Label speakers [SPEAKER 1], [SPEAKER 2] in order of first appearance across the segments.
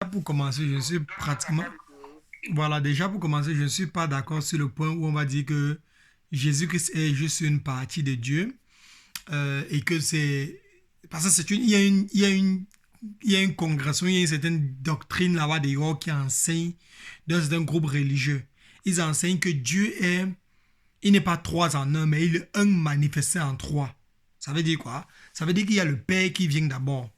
[SPEAKER 1] Pour commencer, je suis
[SPEAKER 2] Donc, donne-moi
[SPEAKER 1] pratiquement...
[SPEAKER 2] quelques...
[SPEAKER 1] Voilà, déjà pour commencer, je ne suis pas d'accord sur le point où on va dire que Jésus-Christ est juste une partie de Dieu et que c'est... Parce que c'est une... Il y a une congrégation, il y a une certaine doctrine là-bas des gars qui enseigne dans un groupe religieux. Ils enseignent que Dieu est... Il n'est pas trois en un, mais il est un manifesté en trois. Ça veut dire quoi? Ça veut dire qu'il y a le Père qui vient d'abord.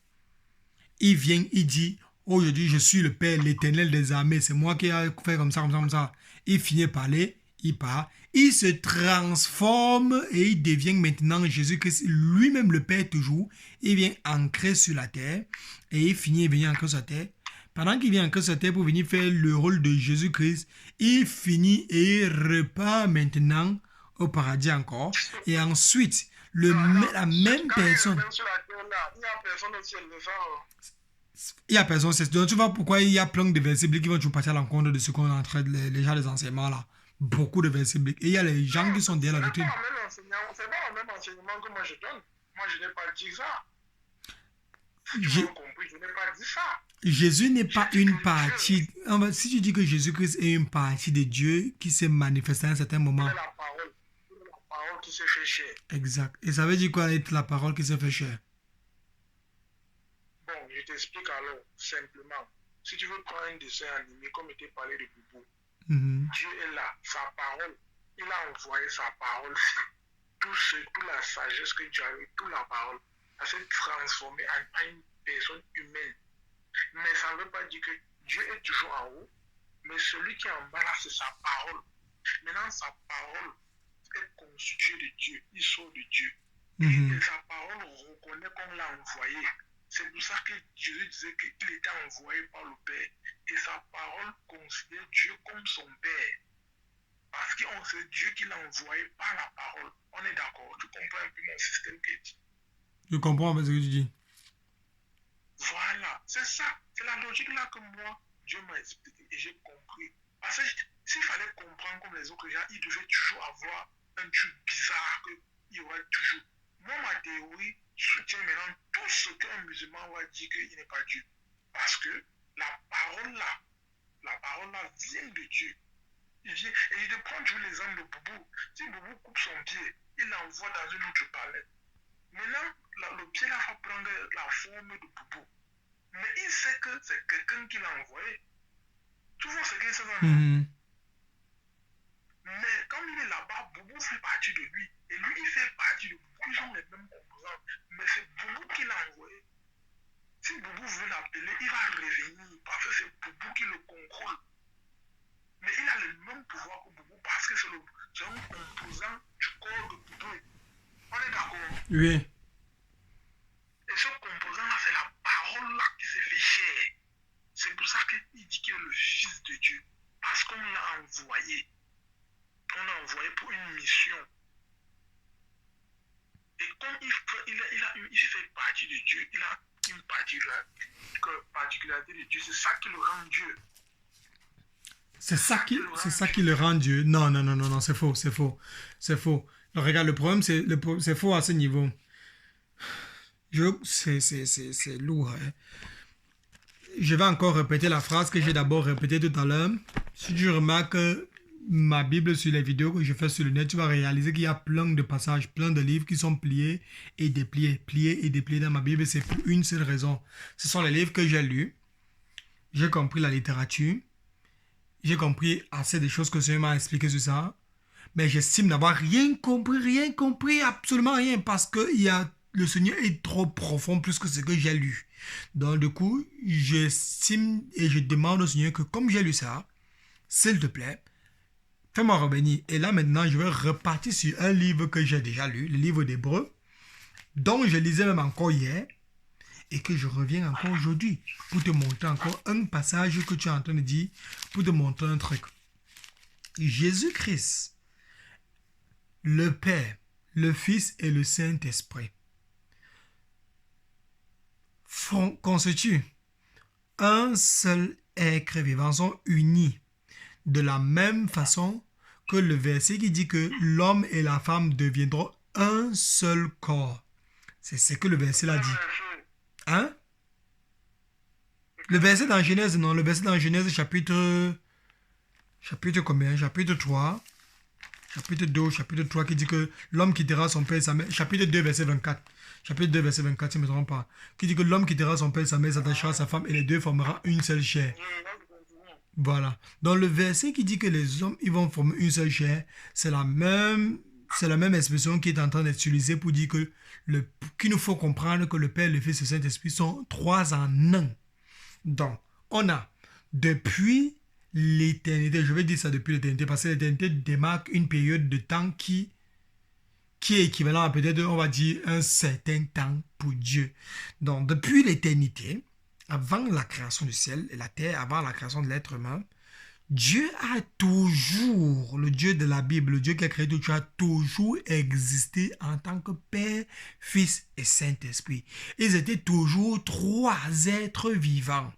[SPEAKER 1] Il vient, il dit, aujourd'hui je suis le Père, l'éternel des armées, c'est moi qui ai fait comme ça, comme ça, comme ça. Il finit par parler, il part, il se transforme et il devient maintenant Jésus-Christ, lui-même le Père toujours. Il vient ancrer sur la terre et il finit, il vient ancrer sur la terre. Pendant qu'il vient ancrer sur la terre pour venir faire le rôle de Jésus-Christ, il finit et il repart maintenant au paradis encore. Et ensuite,
[SPEAKER 2] Non, non.
[SPEAKER 1] la même
[SPEAKER 2] Quand il
[SPEAKER 1] personne.
[SPEAKER 2] revient sur la terre là, il n'y a personne au ciel, ça.
[SPEAKER 1] Il y a personne. Donc tu vois pourquoi il y a plein de versets bibliques qui vont toujours passer à l'encontre de ce qu'on est en train de les gens des enseignements là. Beaucoup de versets bibliques. Et il y a les gens
[SPEAKER 2] Non,
[SPEAKER 1] qui sont derrière la doctrine.
[SPEAKER 2] c'est pas le même enseignement que moi je donne. Moi, je n'ai pas dit ça. Si tu
[SPEAKER 1] Je-
[SPEAKER 2] m'as compris, je n'ai pas dit ça.
[SPEAKER 1] Jésus n'est
[SPEAKER 2] J'ai
[SPEAKER 1] pas
[SPEAKER 2] dit
[SPEAKER 1] une
[SPEAKER 2] que Dieu,
[SPEAKER 1] partie. Si tu dis que Jésus-Christ est une partie de Dieu qui s'est manifestée à un certain
[SPEAKER 2] il
[SPEAKER 1] moment.
[SPEAKER 2] est la parole. Il est la parole qui se fait chair.
[SPEAKER 1] Exact. Et ça veut dire quoi être la parole qui s'est fait chair?
[SPEAKER 2] Bon, je t'explique alors, simplement. Si tu veux prendre un dessin animé, comme était parlé de Boubou,
[SPEAKER 1] Mhm.
[SPEAKER 2] Dieu est là, sa parole. Il a envoyé sa parole sur toute la sagesse que Dieu a eu, toute la parole, à se transformer en une personne humaine. Mais ça ne veut pas dire que Dieu est toujours en haut, mais celui qui est en bas là, c'est sa parole. Maintenant, sa parole est constituée de Dieu, il sort de Dieu.
[SPEAKER 1] Mhm.
[SPEAKER 2] Et sa parole reconnaît qu'on l'a envoyé. C'est pour ça que Jésus disait qu'il était envoyé par le Père. Et sa parole considère Dieu comme son Père. Parce qu'on sait Dieu qui l'a envoyé par la parole. On est d'accord, tu comprends un peu mon système qui est dit.
[SPEAKER 1] Je comprends ce que tu dis.
[SPEAKER 2] Voilà, c'est ça. C'est la logique là que moi, Dieu m'a expliqué et j'ai compris. Parce que s'il fallait comprendre comme les autres gens, il devait toujours avoir un Dieu bizarre qu'il y aurait toujours. Moi, ma théorie soutient maintenant tout ce qu'un musulman va dire qu'il n'est pas Dieu. Parce que la parole là vient de Dieu. Il vient, et je te prends toujours l'exemple de Boubou. Si Boubou coupe son pied, il l'envoie dans une autre planète. Maintenant, le pied là va prendre la forme de Boubou. Mais il sait que c'est quelqu'un qui l'a envoyé. Tu vois ce que c'est ça, non?
[SPEAKER 1] Mhm.
[SPEAKER 2] Mais comme il est là-bas, Boubou fait partie de lui. Et lui, il fait partie de Boubou. Ils ont les mêmes composants. Mais c'est Boubou qui l'a envoyé. Si Boubou veut l'appeler, il va revenir. Parce que c'est Boubou qui le contrôle. Mais il a le même pouvoir que Boubou parce que c'est un composant du corps de Boubou. On est d'accord?
[SPEAKER 1] Oui.
[SPEAKER 2] Et ce composant-là, c'est la parole-là qui s'est fait chair. C'est pour ça qu'il dit qu'il est le Fils de Dieu. Parce qu'on l'a envoyé. On l'a envoyé pour une mission. Et comme il fait partie de Dieu, il a une particularité de Dieu. C'est ça qui le rend Dieu.
[SPEAKER 1] C'est ça qui le rend Dieu. Non, non, non, non, non, c'est faux, c'est faux, c'est faux. Alors, regarde, le problème, c'est faux à ce niveau. C'est lourd. Hein. Je vais encore répéter la phrase que j'ai d'abord répétée tout à l'heure. Si tu remarques ma Bible sur les vidéos que je fais sur le net, tu vas réaliser qu'il y a plein de passages, plein de livres qui sont pliés et dépliés, pliés et dépliés dans ma Bible. C'est pour une seule raison. Ce sont les livres que j'ai lus. J'ai compris la littérature. J'ai compris assez de choses que le Seigneur m'a expliqué sur ça. Mais j'estime n'avoir rien compris, absolument rien. Parce que le Seigneur est trop profond plus que ce que j'ai lu. Donc du coup, j'estime et je demande au Seigneur que comme j'ai lu ça, s'il te plaît, fais-moi revenir. Et là maintenant, je vais repartir sur un livre que j'ai déjà lu, le livre d'Hébreu, dont je lisais même encore hier, et que je reviens encore aujourd'hui pour te montrer encore un passage que tu es en train de dire, pour te montrer un truc. Jésus-Christ, le Père, le Fils et le Saint-Esprit constituent un seul être vivant, sont unis de la même façon que le verset qui dit que l'homme et la femme deviendront un seul corps. C'est ce que le verset là dit. Hein? Le verset dans Genèse, non, le verset dans Genèse chapitre combien? Chapitre 3. Chapitre 2, chapitre 3 qui dit que l'homme quittera son père et sa mère. Chapitre 2, verset 24. Chapitre 2, verset 24, si je ne me trompe pas. Qui dit que l'homme quittera son père et sa mère, s'attachera à sa femme et les deux formeront une seule chair. Voilà. Dans le verset qui dit que les hommes ils vont former une seule chair, c'est la même expression qui est en train d'être utilisée pour dire que qu'il nous faut comprendre que le Père, le Fils et le Saint-Esprit sont trois en un. Donc, on a depuis l'éternité, je vais dire ça depuis l'éternité, parce que l'éternité démarque une période de temps qui est équivalent à peut-être, on va dire, un certain temps pour Dieu. Donc, depuis l'éternité, avant la création du ciel et la terre, avant la création de l'être humain, Dieu a toujours, le Dieu de la Bible, le Dieu qui a créé tout, a toujours existé en tant que Père, Fils et Saint-Esprit. Ils étaient toujours trois êtres vivants,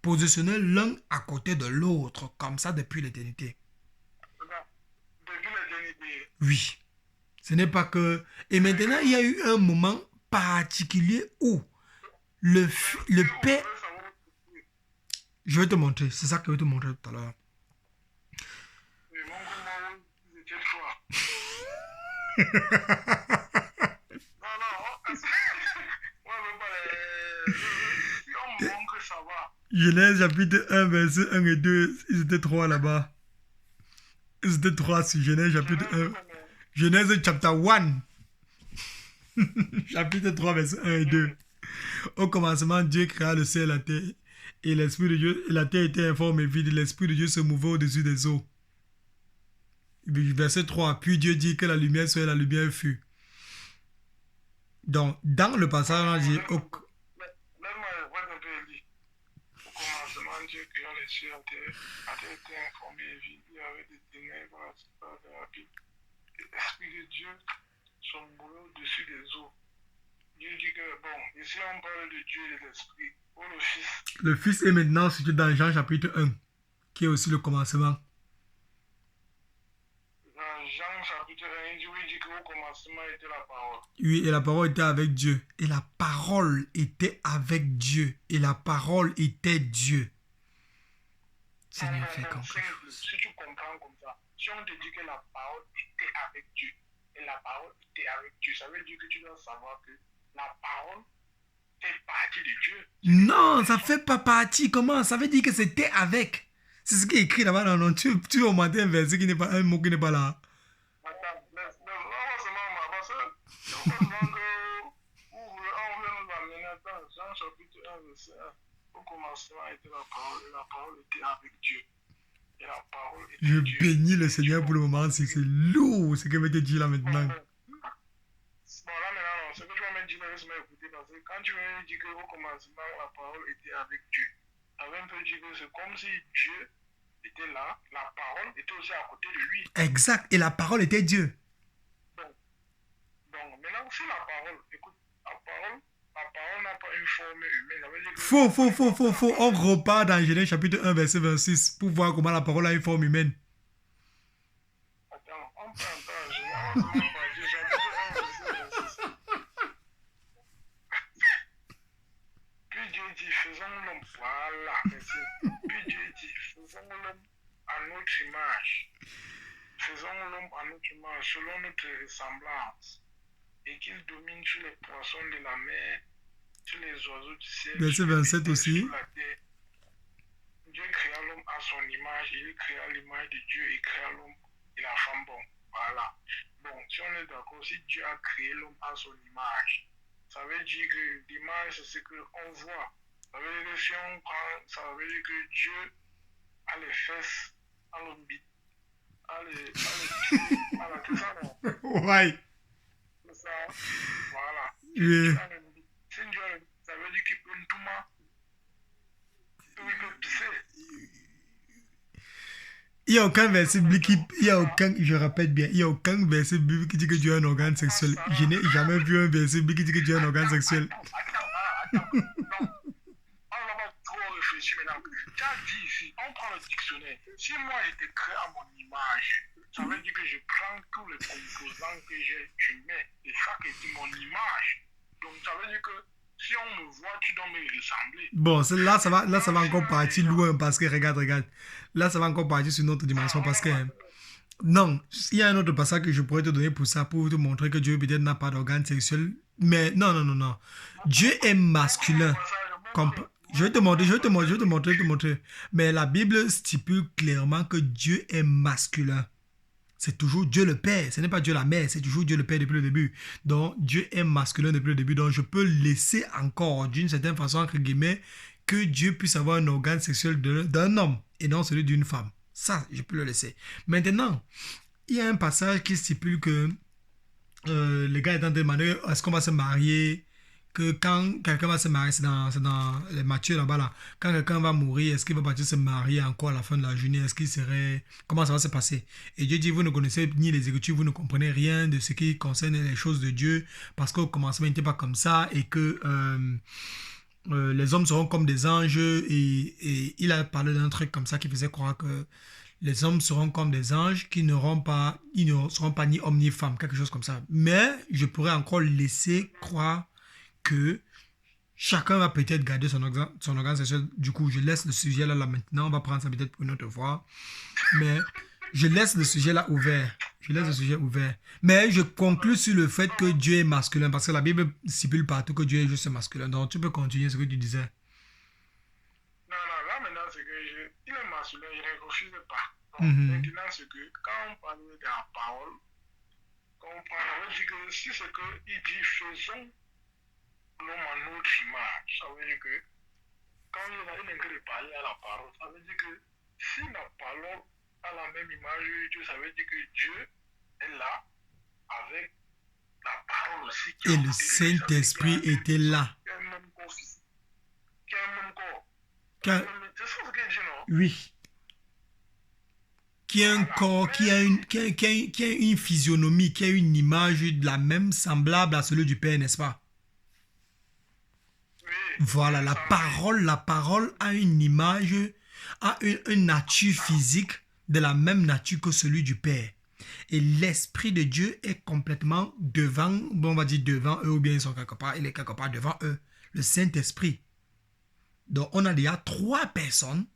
[SPEAKER 1] positionnés l'un à côté de l'autre, comme ça depuis l'éternité.
[SPEAKER 2] Depuis l'éternité.
[SPEAKER 1] Oui. Ce n'est pas que... Et maintenant, il y a eu un moment particulier où le Père... Je vais te montrer. C'est ça que je vais te montrer tout à l'heure. Genèse chapitre 1, verset 1 et 2, ils étaient trois là-bas. Ils étaient trois sur Genèse chapitre 1. Genèse chapter 1. Chapitre 3, verset 1 et 2. Au commencement, Dieu créa le ciel et la terre. Et l'Esprit de Dieu, et la terre était informe et vide. L'Esprit de Dieu se mouvait au-dessus des eaux. Verset 3. Puis Dieu dit que la lumière soit, la lumière fut. Donc, dans le passage, on dit... Au
[SPEAKER 2] commencement, Dieu créa les cieux et la terre. La terre était informée et vide. Il y avait des ténèbres à la surface de la Bible. L'Esprit de Dieu se mouvait au-dessus des eaux. Dieu dit que, bon, ici on parle de Dieu et de l'Esprit. Pour le Fils.
[SPEAKER 1] Le Fils est maintenant situé dans Jean chapitre 1, qui est aussi le commencement.
[SPEAKER 2] Dans Jean chapitre 1, Dieu dit qu'au commencement était la parole.
[SPEAKER 1] Oui, et la parole était avec Dieu. Et la parole était avec Dieu. Et la parole était Dieu. Seigneur, fais quelque chose.
[SPEAKER 2] Si tu comprends comme ça, si on te dit que la parole était avec Dieu, et la parole était avec Dieu, ça veut dire que tu dois savoir que la parole fait partie de Dieu.
[SPEAKER 1] Non, ça ne fait pas partie. Comment? Ça veut dire que c'était avec. C'est ce qui est écrit là-bas. Non, tu as augmenté un verset qui n'est pas, un mot qui n'est pas là.
[SPEAKER 2] Attends, mais parce que on veut nous amener dans Jean chapitre 1, verset 1. Au commencement était la parole, et la parole était avec Dieu. Et la parole était
[SPEAKER 1] Je
[SPEAKER 2] Dieu.
[SPEAKER 1] bénis le Seigneur pour le moment. C'est lourd ce que je vais te dire là maintenant.
[SPEAKER 2] Bon, là maintenant, ce que tu vas me dire, laisse-moi écouter, parce que quand tu me dis qu'au commencement, la parole était avec Dieu, ça veut un peu dire que c'est comme si Dieu était là, la parole était aussi à côté de lui.
[SPEAKER 1] Exact, et la parole était Dieu.
[SPEAKER 2] Donc maintenant, si la parole, écoute, la parole n'a pas une forme humaine, ça veut dire que...
[SPEAKER 1] Faux. On repart dans Genèse chapitre 1, verset 26, pour voir comment la parole a une forme humaine.
[SPEAKER 2] Attends, on peut entendre, chapitre 1, verset 26. Puis Dieu dit, faisons l'homme, voilà, merci. Puis Dieu dit, faisons l'homme à notre image. Faisons l'homme à notre image, selon notre ressemblance, et qu'il domine sur les poissons de la mer, sur les oiseaux du ciel,
[SPEAKER 1] verset 27 aussi.
[SPEAKER 2] sur la terre. Dieu créa l'homme à son image, et il créa l'image de Dieu, et créa l'homme et la femme. Bon, voilà. Bon, si on est d'accord, si Dieu a créé l'homme à son image, ça veut dire que l'image, c'est ce qu'on voit. Ça veut dire que si on prend, ça veut dire que Dieu a les fesses, a le bit, a les pieds, a la tête, ça non.
[SPEAKER 1] Ouais.
[SPEAKER 2] C'est ça, voilà.
[SPEAKER 1] Oui.
[SPEAKER 2] Si Dieu a le bit, ça veut dire qu'il peut tout mal. Il peut pisser.
[SPEAKER 1] Il n'y a aucun verset biblique je répète bien, il n'y a aucun verset biblique qui dit que Dieu a un organe sexuel. Je n'ai jamais vu un verset biblique qui dit que Dieu a un organe sexuel.
[SPEAKER 2] Attends. Non. On va pas trop réfléchir maintenant. Tu as dit ici, on prend le dictionnaire. Si moi j'étais créé à mon image, ça veut dire que je prends tous les composants que je mets et chaque est mon image. Donc ça veut dire que Si on me voit, tu dois me ressembler.
[SPEAKER 1] Bon, là, ça va encore partir loin parce que, regarde. Là, ça va encore partir sur une autre dimension parce que, non, il y a un autre passage que je pourrais te donner pour ça, pour te montrer que Dieu peut-être n'a pas d'organe sexuel. Mais non. Dieu est masculin. Je vais te montrer. Mais la Bible stipule clairement que Dieu est masculin. C'est toujours Dieu le Père. Ce n'est pas Dieu la Mère, c'est toujours Dieu le Père depuis le début. Donc, Dieu est masculin depuis le début. Donc, je peux laisser encore, d'une certaine façon, entre guillemets, que Dieu puisse avoir un organe sexuel d'un homme et non celui d'une femme. Ça, je peux le laisser. Maintenant, il y a un passage qui stipule que les gars étant demandé est-ce qu'on va se marier, que quand quelqu'un va se marier, c'est dans les Matthieu là-bas là, quand quelqu'un va mourir, est-ce qu'il va partir se marier encore à la fin de la journée, est-ce qu'il serait, comment ça va se passer? Et Dieu dit, vous ne connaissez ni les Écritures, vous ne comprenez rien de ce qui concerne les choses de Dieu, parce qu'au commencement il n'était pas comme ça, et que les hommes seront comme des anges, et il a parlé d'un truc comme ça qui faisait croire que les hommes seront comme des anges qui ne seront pas ni hommes ni femmes, quelque chose comme ça. Mais je pourrais encore laisser croire que chacun va peut-être garder son organe sexuel. Du coup, je laisse le sujet là maintenant. On va prendre ça peut-être pour une autre fois. Mais je laisse le sujet là ouvert. Mais je conclus sur le fait que Dieu est masculin. Parce que la Bible stipule partout que Dieu est juste masculin. Donc, tu peux continuer ce que tu disais.
[SPEAKER 2] Non, là maintenant, c'est que il est masculin, je ne refuse pas. Donc, maintenant, c'est que quand on parle de la parole, on dit que si c'est qu'il dit faisons l'homme à notre image, ça veut dire que quand il est en train de parler à la parole, ça veut dire que si la parole a la même image de Dieu, ça veut dire que Dieu est là avec la parole aussi.
[SPEAKER 1] Et le Saint-Esprit était là.
[SPEAKER 2] Qui a un même corps physique. Qui a un même corps.
[SPEAKER 1] C'est ça
[SPEAKER 2] ce que Dieu, non?
[SPEAKER 1] Oui. Qui a un corps, qui a une physionomie, qui a une image de la même semblable à celui du Père, n'est-ce pas? Voilà, la parole a une image, a une nature physique de la même nature que celui du Père. Et l'Esprit de Dieu est complètement devant, on va dire devant eux, ou bien ils sont quelque part, il est quelque part devant eux, le Saint-Esprit. Donc on a déjà 3 personnes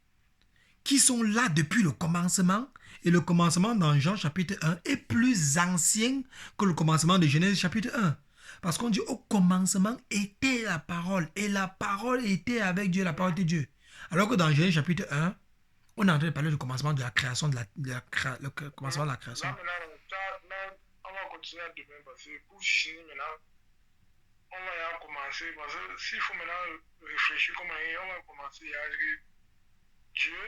[SPEAKER 1] qui sont là depuis le commencement, et le commencement dans Jean chapitre 1 est plus ancien que le commencement de Genèse chapitre 1. Parce qu'on dit au commencement était la parole. Et la parole était avec Dieu, la parole était Dieu. Alors que dans Genèse chapitre 1, on est en train de parler du commencement de la création, le commencement de la création.
[SPEAKER 2] Là, on va continuer à demain parce que pour finir maintenant, on va commencer. Parce que s'il faut maintenant réfléchir comment on va commencer à dire que Dieu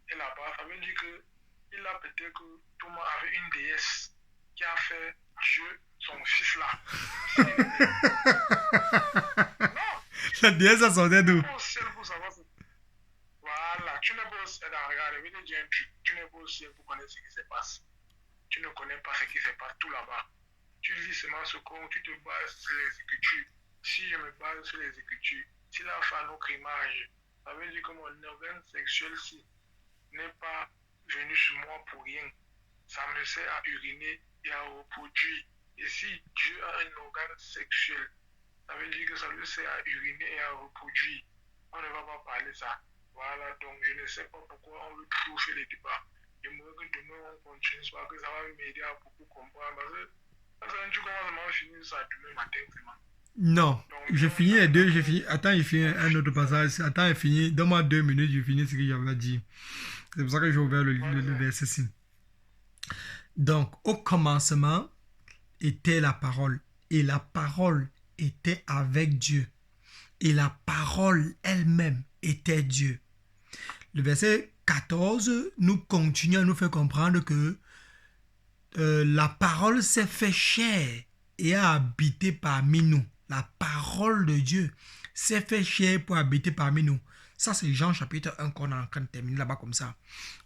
[SPEAKER 2] est là-bas. Ça veut dire qu'il a peut-être que Thomas avait une déesse qui a fait Dieu son fils là. Non.
[SPEAKER 1] La déesse a sorti d'où?
[SPEAKER 2] Voilà, tu n'es pas aussi regarde, tu n'es pas aussi pour connaître ce qui se passe. Tu ne connais pas ce qui se passe tout là-bas. Tu lis seulement ce qu'on, tu te bases sur les Écritures. Si je me base sur les Écritures, s'il a fait un autre image, ça veut dire que mon organe sexuel-ci n'est pas venu sur moi pour rien. Ça me sert à uriner et à reproduire. Et si Dieu a un organe sexuel, ça veut dire que ça lui sert à uriner et à reproduire. On ne va pas parler ça. Voilà, donc je ne sais pas pourquoi on veut toujours faire les débats. J'aimerais que demain on continue, parce que ça va m'aider à beaucoup comprendre. Parce que tu commences à finir ça demain matin, vraiment.
[SPEAKER 1] Non, je finis les deux, attends, il finit un autre passage. Attends, il finit, donne-moi 2 minutes, je finis ce que j'avais dit. C'est pour ça que j'ai ouvert le verset 6. Donc, au commencement était la parole, et la parole était avec Dieu, et la parole elle-même était Dieu. Le verset 14 nous continue à nous faire comprendre que la parole s'est fait chair et a habité parmi nous. La parole de Dieu s'est fait chair pour habiter parmi nous. Ça, c'est Jean chapitre 1 qu'on est en train de terminer là-bas comme ça.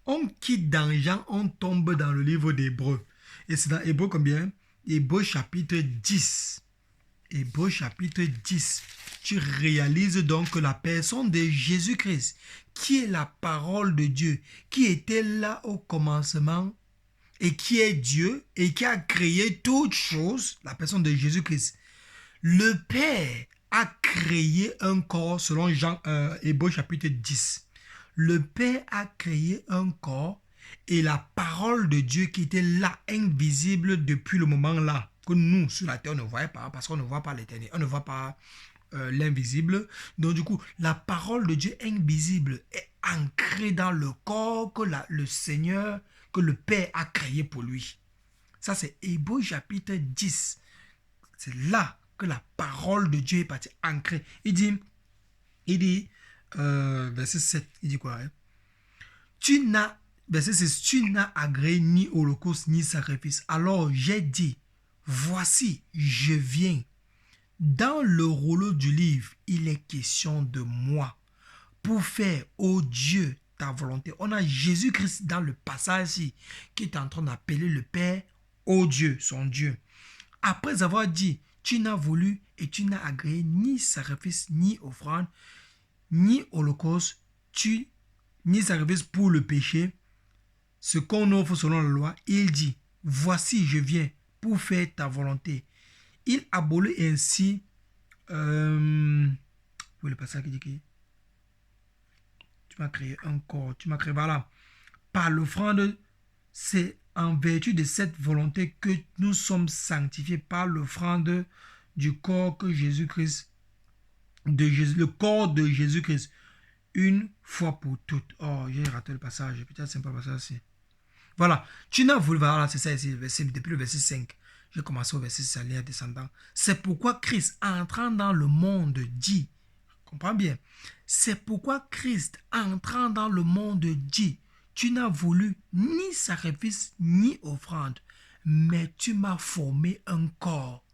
[SPEAKER 1] On quitte dans Jean, on tombe dans le livre d'Hébreux. Et c'est dans Hébreux combien? Hébreux chapitre 10. Hébreux chapitre 10. Tu réalises donc que la personne de Jésus-Christ, qui est la parole de Dieu, qui était là au commencement, et qui est Dieu, et qui a créé toutes choses, la personne de Jésus-Christ. Le Père a créé un corps selon Hébreux chapitre 10. Le Père a créé un corps et la parole de Dieu qui était là, invisible depuis le moment là, que nous, sur la terre, on ne voyait pas parce qu'on ne voit pas l'éternel, on ne voit pas l'invisible. Donc du coup, la parole de Dieu invisible est ancrée dans le corps que le Seigneur, que le Père a créé pour lui. Ça, c'est Hébreux chapitre 10. C'est là que la parole de Dieu est partie ancrée. Il dit, verset 7, il dit quoi, hein? Verset 6, tu n'as agréé ni holocauste ni sacrifice. Alors j'ai dit, voici, je viens. Dans le rouleau du livre, il est question de moi pour faire, ô Dieu, ta volonté. On a Jésus-Christ dans le passage-ci qui est en train d'appeler le Père, ô Dieu, son Dieu. Après avoir dit, tu n'as voulu et tu n'as agréé ni sacrifice, ni offrande, ni holocauste, ni sacrifice pour le péché, ce qu'on offre selon la loi, il dit, voici, je viens pour faire ta volonté. Il abolit ainsi, le passage qui dit que tu m'as créé un corps, tu m'as créé, voilà, par l'offrande, c'est en vertu de cette volonté que nous sommes sanctifiés par l'offrande du corps que Jésus-Christ, le corps de Jésus-Christ, une fois pour toutes. Oh, j'ai raté le passage, peut-être c'est pas le passage ici. Voilà, tu n'as voulu, voilà, c'est ça ici, depuis le verset 5. J'ai commencé au verset 6, lien descendant. C'est pourquoi Christ, entrant dans le monde, dit, comprends bien, c'est pourquoi Christ, entrant dans le monde, dit, tu n'as voulu ni sacrifice ni offrande, mais tu m'as formé un corps.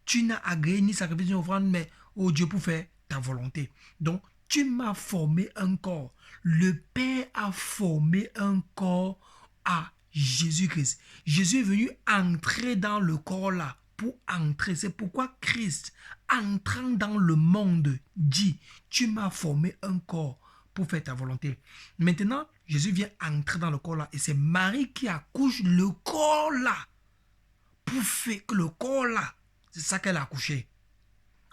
[SPEAKER 1] Tu n'as agréé ni sacrifice ni offrande, mais, oh Dieu, pour faire ta volonté. Donc, tu m'as formé un corps. Le Père a formé un corps à Jésus-Christ. Jésus est venu entrer dans le corps là pour entrer. C'est pourquoi Christ, entrant dans le monde, dit, tu m'as formé un corps pour faire ta volonté. Maintenant, Jésus vient entrer dans le corps là et c'est Marie qui accouche le corps là pour faire que le corps là, c'est ça qu'elle a accouché.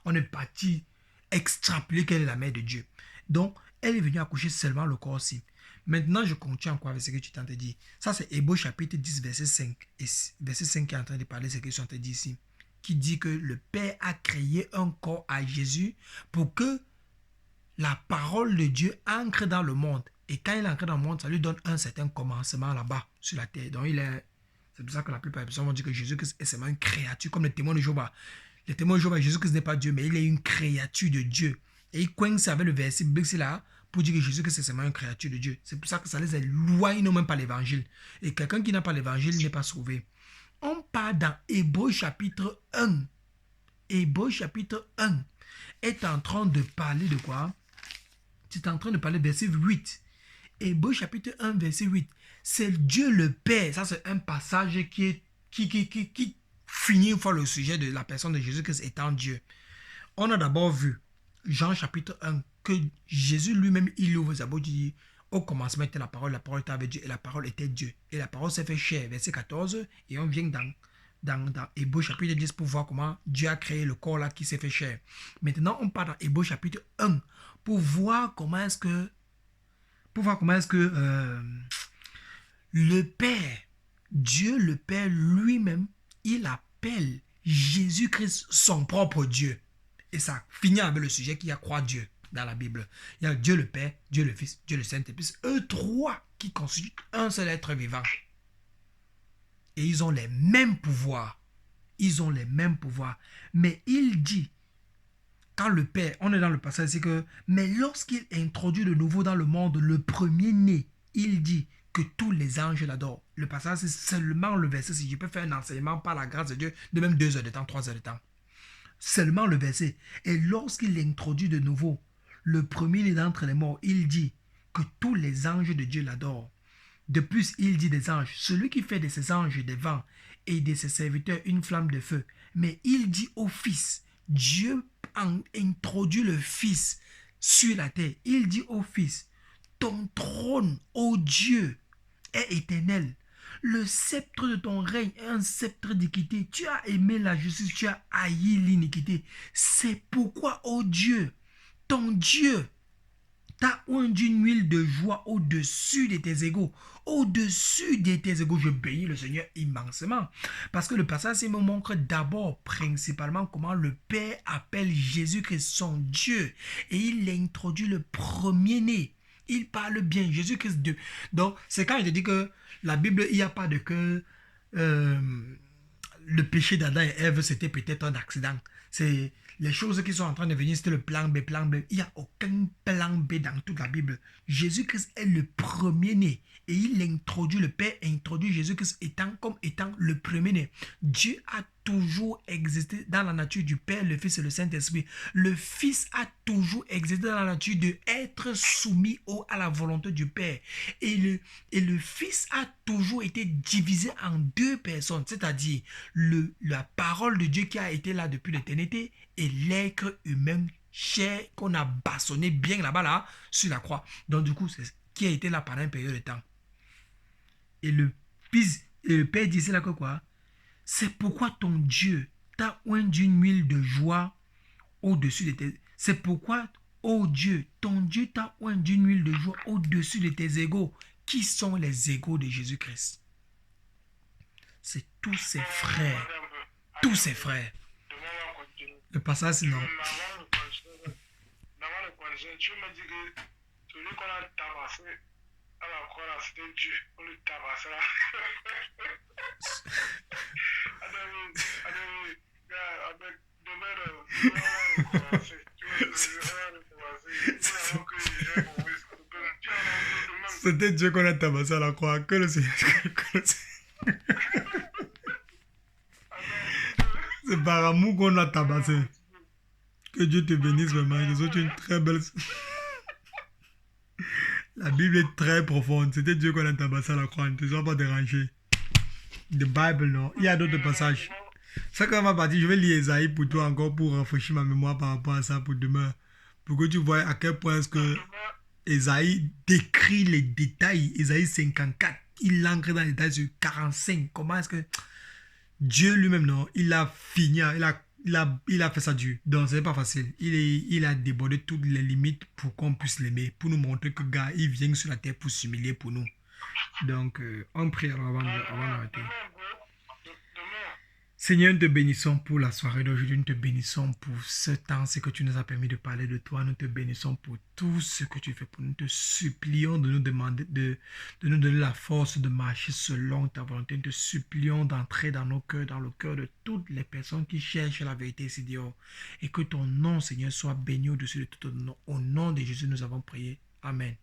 [SPEAKER 1] On est parti extrapoler qu'elle est la mère de Dieu. Donc, elle est venue accoucher seulement le corps-ci. Maintenant, je continue encore avec ce que tu t'en te dis. Ça, c'est Hébreux chapitre 10, verset 5. Et verset 5 qui est en train de parler, c'est ce que je suis en train de dire ici. Qui dit que le Père a créé un corps à Jésus pour que la parole de Dieu ancre dans le monde. Et quand il ancre dans le monde, ça lui donne un certain commencement là-bas, sur la terre. Donc, c'est pour ça que la plupart des personnes vont dire que Jésus-Christ est seulement une créature, comme les témoins de Jéhovah. Les témoins de Jéhovah, Jésus-Christ n'est pas Dieu, mais il est une créature de Dieu. Et il coince avec le verset biblique là pour dire que Jésus-Christ c'est seulement une créature de Dieu. C'est pour ça que ça les éloigne, ils n'ont même pas l'évangile. Et quelqu'un qui n'a pas l'évangile n'est pas sauvé. On part dans Hébreux chapitre 1. Hébreux chapitre 1 est en train de parler de quoi? C'est en train de parler verset 8. Hébreux chapitre 1, verset 8. C'est Dieu le Père. Ça, c'est un passage qui finit une fois le sujet de la personne de Jésus-Christ étant Dieu. On a d'abord vu Jean chapitre 1 que Jésus lui-même, il ouvre sa bouche, il dit, au commencement était la parole était avec Dieu et la parole était Dieu. Et la parole s'est fait chair, verset 14, et on vient dans Hébreux chapitre 10 pour voir comment Dieu a créé le corps là qui s'est fait chair. Maintenant, on part dans Hébreux chapitre 1 pour voir comment est-ce que le Père, Dieu le Père lui-même, il appelle Jésus-Christ son propre Dieu. Et ça finit avec le sujet qu'il y a croire Dieu dans la Bible. Il y a Dieu le Père, Dieu le Fils, Dieu le Saint-Esprit. Eux trois qui constituent un seul être vivant. Et ils ont les mêmes pouvoirs. Ils ont les mêmes pouvoirs. Mais il dit, quand le Père, on est dans le passage, c'est que, mais lorsqu'il introduit de nouveau dans le monde le premier-né, il dit que tous les anges l'adorent. Le passage, c'est seulement le verset. Si je peux faire un enseignement par la grâce de Dieu, de même 2 heures de temps, 3 heures de temps. Seulement le verset. Et lorsqu'il introduit de nouveau le premier-né d'entre les morts, il dit que tous les anges de Dieu l'adorent. De plus, il dit des anges, celui qui fait de ses anges des vents et de ses serviteurs une flamme de feu. Mais il dit au Fils, Dieu introduit le Fils sur la terre. Il dit au Fils, ton trône, ô Dieu, est éternel. Le sceptre de ton règne est un sceptre d'équité. Tu as aimé la justice, tu as haï l'iniquité. C'est pourquoi, ô Dieu, ton Dieu, t'a oint d'une huile de joie au-dessus de tes égaux. Au-dessus de tes égaux, je bénis le Seigneur immensement. Parce que le passage me montre d'abord, principalement, comment le Père appelle Jésus-Christ son Dieu. Et il introduit le premier-né. Il parle bien, Jésus-Christ Dieu. Donc, c'est quand il te dit que la Bible, il n'y a pas de que le péché d'Adam et Ève, c'était peut-être un accident. C'est les choses qui sont en train de venir, c'était le plan B, plan B. Il n'y a aucun plan B dans toute la Bible. Jésus-Christ est le premier-né. Et il introduit, le Père introduit Jésus-Christ étant le premier-né. Dieu a toujours existé dans la nature du Père, le Fils et le Saint-Esprit. Le Fils a toujours existé dans la nature de être soumis à la volonté du Père. Et le Fils a toujours été divisé en deux personnes, c'est-à-dire la parole de Dieu qui a été là depuis l'éternité et l'être humain chair qu'on a bâtonné bien là-bas, là, sur la croix. Donc du coup, c'est qui a été là pendant une période de temps. Et le Fils, et le Père disait là que quoi? C'est pourquoi ton Dieu t'a oint d'une huile de joie au-dessus de tes... C'est pourquoi, oh Dieu, ton Dieu t'a oint d'une huile de joie au-dessus de tes égaux. Qui sont les égaux de Jésus-Christ? C'est tous ses frères. Tous ses frères. Le passage, c'est non.
[SPEAKER 2] Tu me dis que celui qu'on a tabassé à la croix, c'était Dieu. On le tabassait là.
[SPEAKER 1] C'était Dieu qu'on a tabassé à la croix. Que le Seigneur. C'est par amour qu'on l'a tabassé. Que Dieu te bénisse vraiment. Je souhaite une très belle... La Bible est très profonde. C'était Dieu qu'on a tabassé à la croix. Ne te sois pas dérangé. The Bible, non. Il y a d'autres passages. Ça, quand on va partir, je vais lire Esaïe pour toi encore pour rafraîchir ma mémoire par rapport à ça pour demain. Pour que tu vois à quel point est-ce que Esaïe décrit les détails. Esaïe 54. Il l'ancre dans les détails sur 45. Comment est-ce que Dieu lui-même, non, il a fini, il a fait ça Dieu. Donc, c'est pas facile. Il a débordé toutes les limites pour qu'on puisse l'aimer. Pour nous montrer que, gars, il vient sur la terre pour s'humilier pour nous. Donc, on prie avant d'arrêter. Seigneur, nous te bénissons pour la soirée d'aujourd'hui. Nous te bénissons pour ce temps, ce que tu nous as permis de parler de toi. Nous te bénissons pour tout ce que tu fais pour nous. Nous te supplions de nous demander, de nous donner la force de marcher selon ta volonté. Nous te supplions d'entrer dans nos cœurs, dans le cœur de toutes les personnes qui cherchent la vérité ici dehors. Et que ton nom, Seigneur, soit béni au-dessus de tout nom. Au nom de Jésus, nous avons prié. Amen.